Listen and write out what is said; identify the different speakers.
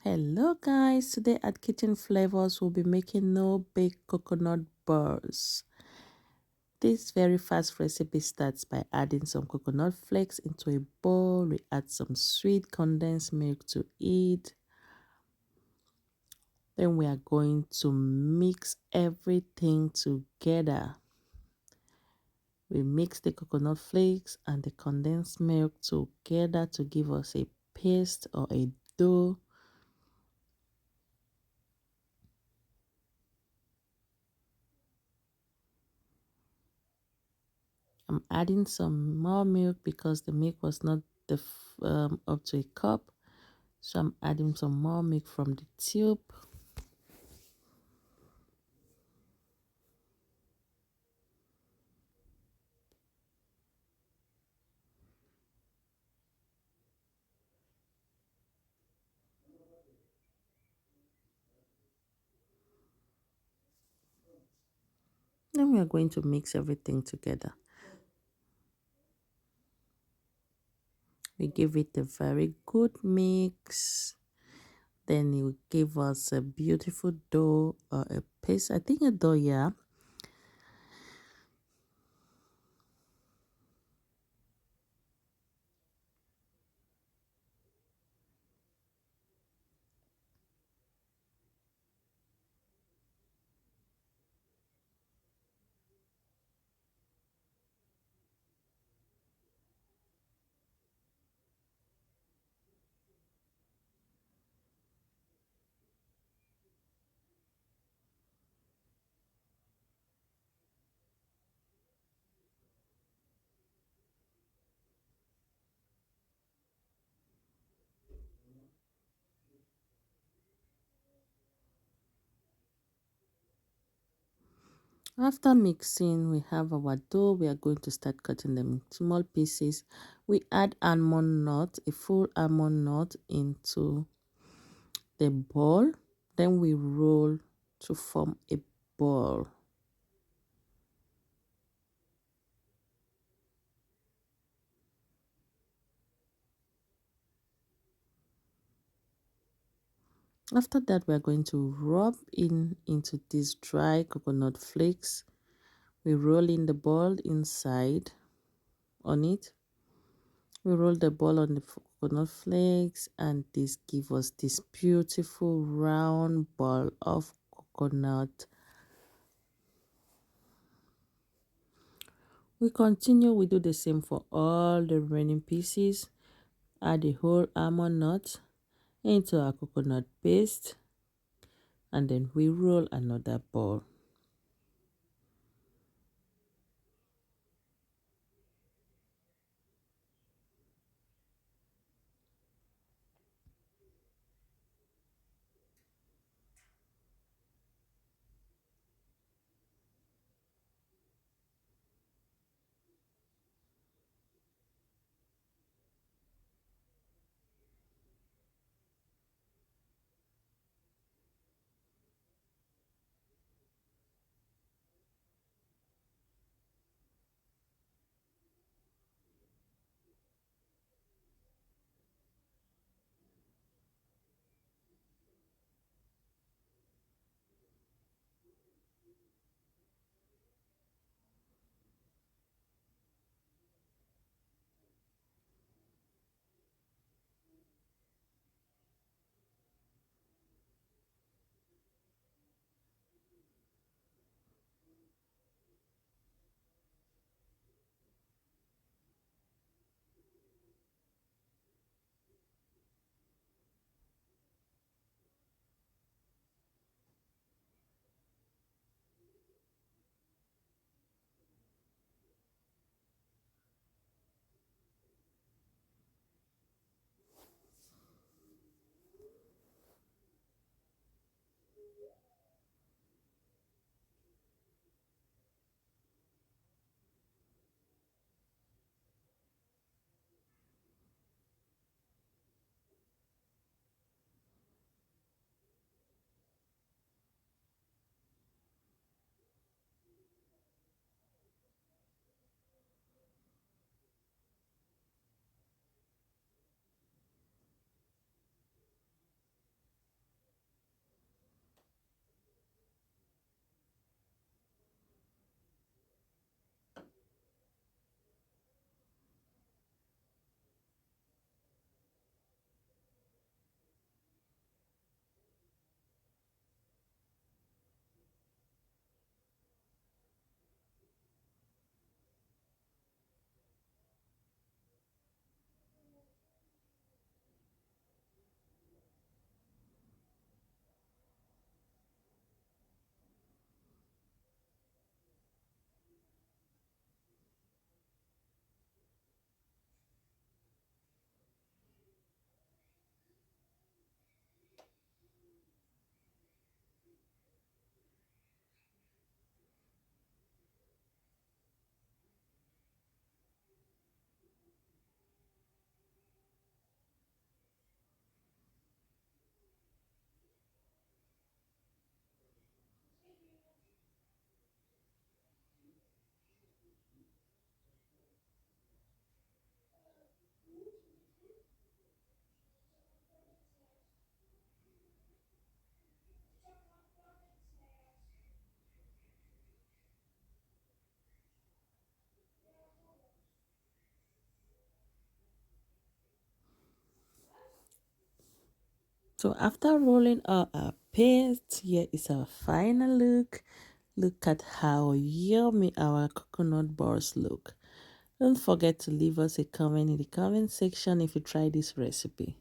Speaker 1: Hello guys, today at Kitchen Flavors we'll be making no bake coconut balls. This very fast recipe starts by adding some coconut flakes into a bowl. We add some sweet condensed milk to it. Then we are going to mix everything together. We mix the coconut flakes and the condensed milk together to give us a paste or a dough. I'm adding some more milk because the milk was not up to a cup. So I'm adding some more milk from the tube. Then we are going to mix everything together. We give it a very good mix. Then it will give us a beautiful dough or a paste. I think a dough, yeah. After mixing, we have our dough. We are going to start cutting them in small pieces. We add almond nut, a full almond nut into the ball. Then we roll to form a ball. After that, we are going to rub into these dry coconut flakes. We roll in the ball inside on it. We roll the ball on the coconut flakes, and this gives us this beautiful round ball of coconut. We continue, we do the same for all the remaining pieces. Add the whole almond nut into our coconut paste, and then we roll another ball. So after rolling out our paste, here is our final look. Look at how yummy our coconut balls look. Don't forget to leave us a comment in the comment section if you try this recipe.